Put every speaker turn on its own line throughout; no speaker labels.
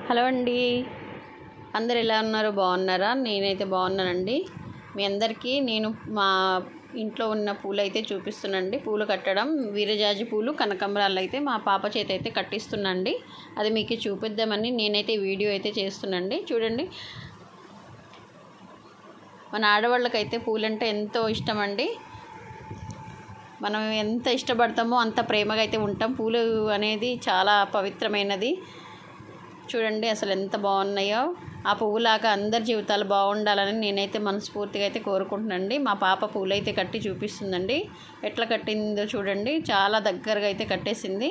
Hello అండి, అందరు ఎలా ఉన్నారు? బాగున్నారా? నేనైతే బాగున్నానండి. మీ అందరికీ నేను మా ఇంట్లో ఉన్న పూలు అయితే చూపిస్తున్నానండి. పూలు కట్టడం వీరజాజి పూలు, కనకాంబరాలు అయితే మా పాప చేత అయితే కట్టిస్తున్నాండి. అది మీకు చూపిద్దామని నేనైతే వీడియో అయితే చేస్తున్నాండి. చూడండి, మన ఆడవాళ్ళకైతే పూలంటే ఎంతో ఇష్టం అండి. మనం ఎంత ఇష్టపడతామో అంత ప్రేమగా అయితే ఉంటాం. పూలు అనేది చాలా పవిత్రమైనది. చూడండి అసలు ఎంత బాగున్నాయో. ఆ పువ్వులాగా అందరి జీవితాలు బాగుండాలని నేనైతే మనస్ఫూర్తిగా అయితే కోరుకుంటున్నానండి. మా పాప పూలు అయితే కట్టి చూపిస్తుందండి. ఎట్లా కట్టిందో చూడండి, చాలా దగ్గరగా అయితే కట్టేసింది.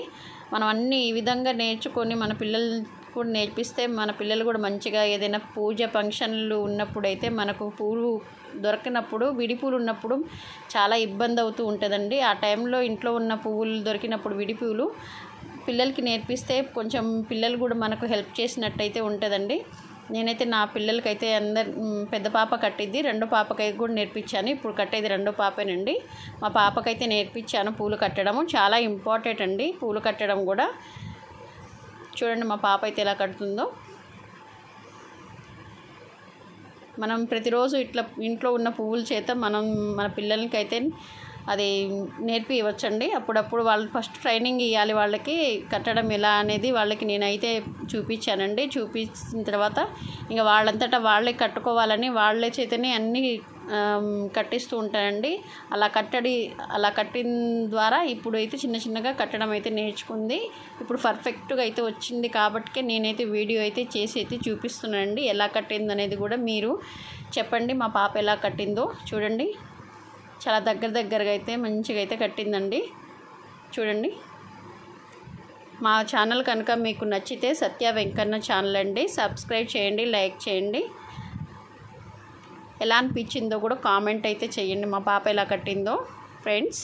మనం అన్నీ ఈ విధంగా నేర్చుకొని మన పిల్లలు కూడా నేర్పిస్తే మన పిల్లలు కూడా మంచిగా ఏదైనా పూజ ఫంక్షన్లు ఉన్నప్పుడు అయితే మనకు పూలు దొరికినప్పుడు, విడి పూలు ఉన్నప్పుడు చాలా ఇబ్బంది అవుతూ ఉంటుందండి. ఆ టైంలో ఇంట్లో ఉన్న పువ్వులు దొరికినప్పుడు విడి పూలు పిల్లలకి నేర్పిస్తే కొంచెం పిల్లలు కూడా మనకు హెల్ప్ చేసినట్టయితే ఉంటుందండి. నేనైతే నా పిల్లలకైతే పెద్ద పాప కట్టిద్ది, రెండో పాపకైతే కూడా నేర్పించాను. ఇప్పుడు కట్టేది రెండో పాపేనండి. మా పాపకైతే నేర్పించాను పూలు కట్టడము. చాలా ఇంపార్టెంట్ అండి పూలు కట్టడం కూడా. చూడండి మా పాప అయితే ఎలా కడుతుందో. మనం ప్రతిరోజు ఇట్లా ఇంట్లో ఉన్న పువ్వుల చేత మనం మన పిల్లలకైతే అది నేర్పి ఇవ్వచ్చండి. అప్పుడప్పుడు వాళ్ళు ఫస్ట్ ట్రైనింగ్ ఇవ్వాలి వాళ్ళకి, కట్టడం ఎలా అనేది వాళ్ళకి నేనైతే చూపించానండి. చూపించిన తర్వాత ఇంకా వాళ్ళంతటా వాళ్ళే కట్టుకోవాలని వాళ్ళ చేతనే అన్నీ కట్టిస్తూ ఉంటానండి. అలా కట్టిన ద్వారా ఇప్పుడు అయితే చిన్న చిన్నగా కట్టడం అయితే నేర్చుకుంది. ఇప్పుడు పర్ఫెక్ట్గా అయితే వచ్చింది కాబట్టి నేనైతే వీడియో అయితే చేసి అయితే చూపిస్తున్నానండి. ఎలా కట్టింది అనేది కూడా మీరు చెప్పండి. మా పాప ఎలా కట్టిందో చూడండి. చాలా దగ్గరగా అయితే మంచిగా అయితే కట్టిందండి. చూడండి, మా ఛానల్ కనుక మీకు నచ్చితే సత్య వెంకన్న ఛానల్ అండి, సబ్స్క్రైబ్ చేయండి, లైక్ చేయండి. ఎలా అనిపించిందో కూడా కామెంట్ అయితే చేయండి. మా పాప ఎలా కట్టిందో ఫ్రెండ్స్.